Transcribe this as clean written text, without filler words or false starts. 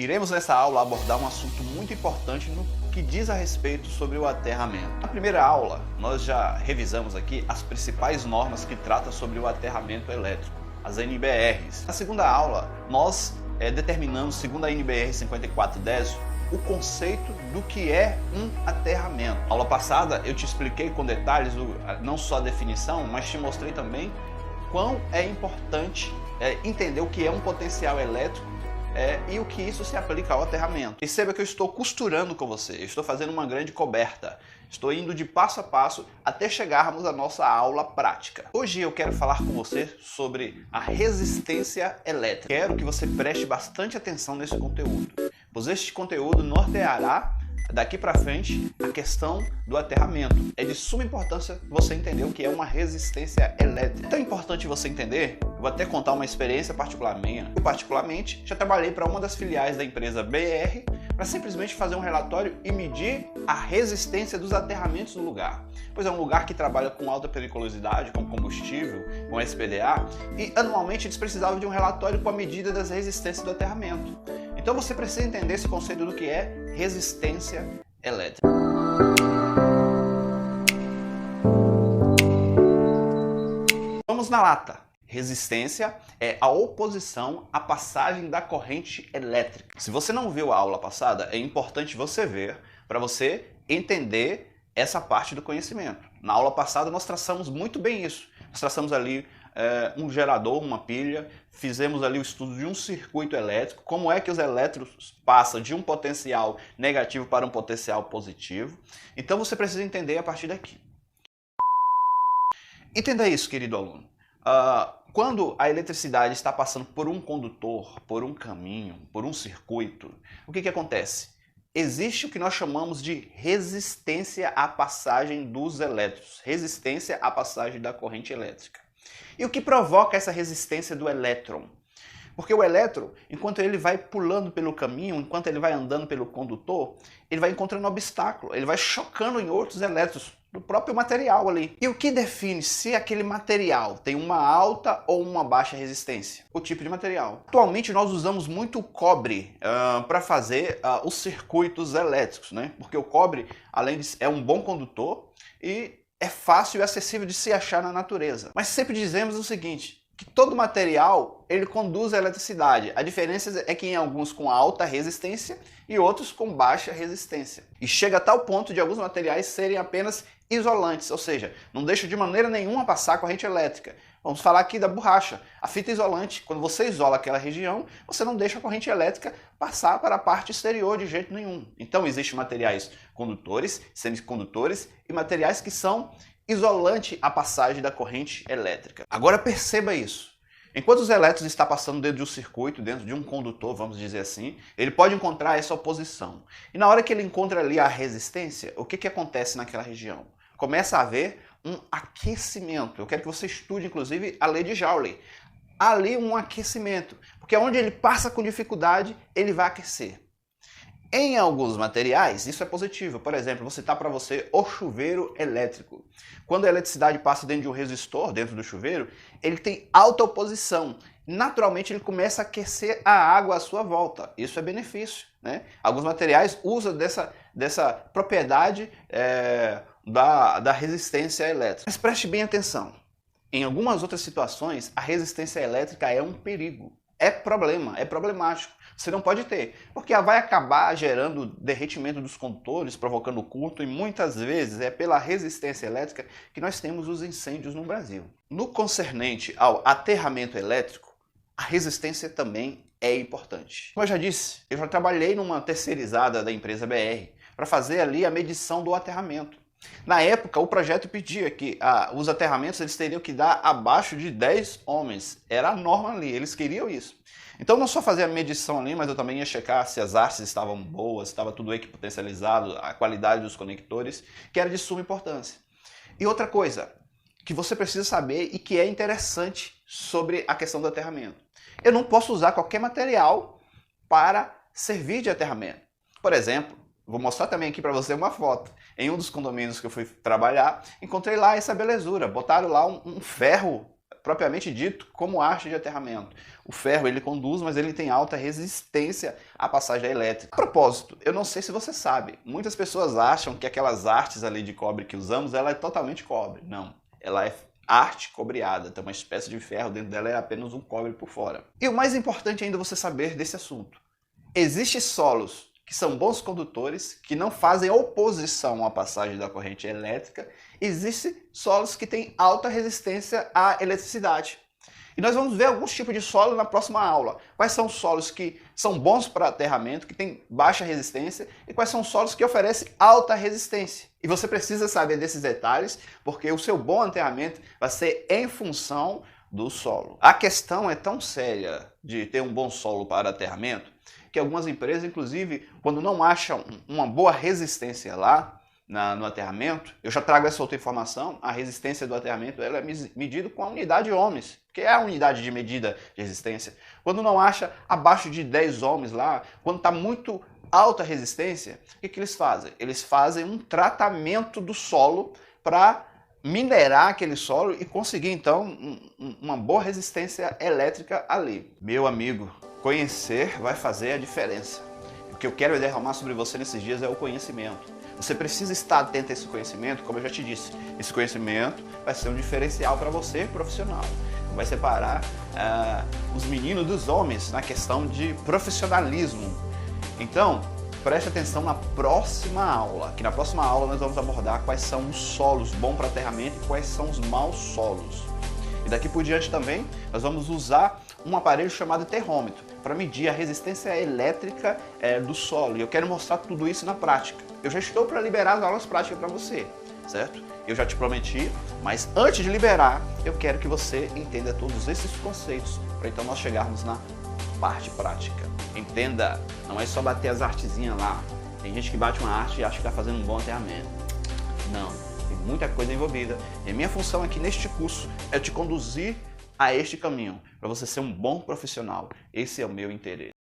Iremos nessa aula abordar um assunto muito importante no que diz a respeito sobre o aterramento. Na primeira aula, nós já revisamos aqui as principais normas que tratam sobre o aterramento elétrico, as NBRs. Na segunda aula, nós determinamos, segundo a NBR 5410, o conceito do que é um aterramento. Na aula passada, eu te expliquei com detalhes não só a definição, mas te mostrei também quão é importante entender o que é um potencial elétrico e o que isso se aplica ao aterramento. Perceba que eu estou costurando com você, eu estou fazendo uma grande coberta. Estou indo de passo a passo até chegarmos à nossa aula prática. Hoje eu quero falar com você sobre a resistência elétrica. Quero que você preste bastante atenção nesse conteúdo, pois este conteúdo norteará daqui para frente a questão do aterramento. É de suma importância você entender o que é uma resistência elétrica. É tão importante você entender, eu vou até contar uma experiência particular minha. Eu particularmente já trabalhei para uma das filiais da empresa BR para simplesmente fazer um relatório e medir a resistência dos aterramentos do lugar. Pois é um lugar que trabalha com alta periculosidade, com combustível, com SPDA, e anualmente eles precisavam de um relatório com a medida das resistências do aterramento. Então você precisa entender esse conceito do que é resistência elétrica. Vamos na lata. Resistência é a oposição à passagem da corrente elétrica. Se você não viu a aula passada, é importante você ver para você entender essa parte do conhecimento. Na aula passada nós traçamos muito bem isso. Nós traçamos ali um gerador, uma pilha, fizemos ali o estudo de um circuito elétrico, como é que os elétrons passam de um potencial negativo para um potencial positivo. Então você precisa entender a partir daqui. Entenda isso, querido aluno. Quando a eletricidade está passando por um condutor, por um caminho, por um circuito, o que acontece? Existe o que nós chamamos de resistência à passagem dos elétrons, resistência à passagem da corrente elétrica. E o que provoca essa resistência do elétron? Porque o elétron, enquanto ele vai pulando pelo caminho, enquanto ele vai andando pelo condutor, ele vai encontrando obstáculo, ele vai chocando em outros elétrons do próprio material ali. E o que define se aquele material tem uma alta ou uma baixa resistência? O tipo de material. Atualmente nós usamos muito o cobre para fazer os circuitos elétricos, né? Porque o cobre, além de é um bom condutor e é fácil e acessível de se achar na natureza. Mas sempre dizemos o seguinte, que todo material ele conduz a eletricidade. A diferença é que em alguns com alta resistência e outros com baixa resistência. E chega a tal ponto de alguns materiais serem apenas isolantes, ou seja, não deixam de maneira nenhuma passar a corrente elétrica. Vamos falar aqui da borracha. A fita isolante, quando você isola aquela região, você não deixa a corrente elétrica passar para a parte exterior de jeito nenhum. Então existem materiais condutores, semicondutores e materiais que são isolante à passagem da corrente elétrica. Agora perceba isso. Enquanto os elétrons estão passando dentro de um circuito, dentro de um condutor, vamos dizer assim, ele pode encontrar essa oposição. E na hora que ele encontra ali a resistência, o que acontece naquela região? Começa a haver um aquecimento. Eu quero que você estude, inclusive, a lei de Joule. Há ali um aquecimento, porque onde ele passa com dificuldade, ele vai aquecer. Em alguns materiais, isso é positivo. Por exemplo, vou citar para você o chuveiro elétrico. Quando a eletricidade passa dentro de um resistor, dentro do chuveiro, ele tem alta oposição. Naturalmente, ele começa a aquecer a água à sua volta. Isso é benefício, né? Alguns materiais usam dessa propriedade da resistência elétrica. Mas preste bem atenção. Em algumas outras situações, a resistência elétrica é um perigo. É problemático. Você não pode ter, porque ela vai acabar gerando derretimento dos condutores, provocando curto, e muitas vezes é pela resistência elétrica que nós temos os incêndios no Brasil. No concernente ao aterramento elétrico, a resistência também é importante. Como eu já disse, eu já trabalhei numa terceirizada da empresa BR para fazer ali a medição do aterramento. Na época, o projeto pedia que os aterramentos eles teriam que dar abaixo de 10 ohms. Era a norma ali, eles queriam isso. Então não só fazia a medição ali, mas eu também ia checar se as hastes estavam boas, se estava tudo equipotencializado, a qualidade dos conectores, que era de suma importância. E outra coisa que você precisa saber e que é interessante sobre a questão do aterramento. Eu não posso usar qualquer material para servir de aterramento. Por exemplo, vou mostrar também aqui para você uma foto. Em um dos condomínios que eu fui trabalhar, encontrei lá essa belezura. Botaram lá um ferro propriamente dito como arte de aterramento. O ferro ele conduz, mas ele tem alta resistência à passagem elétrica. A propósito, eu não sei se você sabe, muitas pessoas acham que aquelas artes ali de cobre que usamos, ela é totalmente cobre. Não, ela é arte cobreada, tem uma espécie de ferro, dentro dela é apenas um cobre por fora. E o mais importante ainda você saber desse assunto. Existem solos que são bons condutores, que não fazem oposição à passagem da corrente elétrica. Existem solos que têm alta resistência à eletricidade. E nós vamos ver alguns tipos de solo na próxima aula. Quais são os solos que são bons para aterramento, que têm baixa resistência, e quais são os solos que oferecem alta resistência. E você precisa saber desses detalhes, porque o seu bom aterramento vai ser em função do solo. A questão é tão séria de ter um bom solo para aterramento, que algumas empresas, inclusive, quando não acham uma boa resistência lá no aterramento, eu já trago essa outra informação, a resistência do aterramento ela é medida com a unidade ohms, que é a unidade de medida de resistência. Quando não acha abaixo de 10 ohms lá, quando está muito alta resistência, o que eles fazem? Eles fazem um tratamento do solo para minerar aquele solo e conseguir então uma boa resistência elétrica ali. Meu amigo, conhecer vai fazer a diferença. O que eu quero derramar sobre você nesses dias é o conhecimento. Você precisa estar atento a esse conhecimento, como eu já te disse. Esse conhecimento vai ser um diferencial para você, profissional. Vai separar os meninos dos homens na questão de profissionalismo. Então, preste atenção na próxima aula, que na próxima aula nós vamos abordar quais são os solos bons para aterramento e quais são os maus solos. E daqui por diante também nós vamos usar um aparelho chamado termômetro para medir a resistência elétrica do solo. E eu quero mostrar tudo isso na prática. Eu já estou para liberar as aulas práticas para você, certo? Eu já te prometi, mas antes de liberar, eu quero que você entenda todos esses conceitos para então nós chegarmos na parte prática. Entenda, não é só bater as artezinhas lá. Tem gente que bate uma arte e acha que está fazendo um bom aterramento. Não, tem muita coisa envolvida. E a minha função aqui neste curso é te conduzir a este caminho, para você ser um bom profissional. Esse é o meu interesse.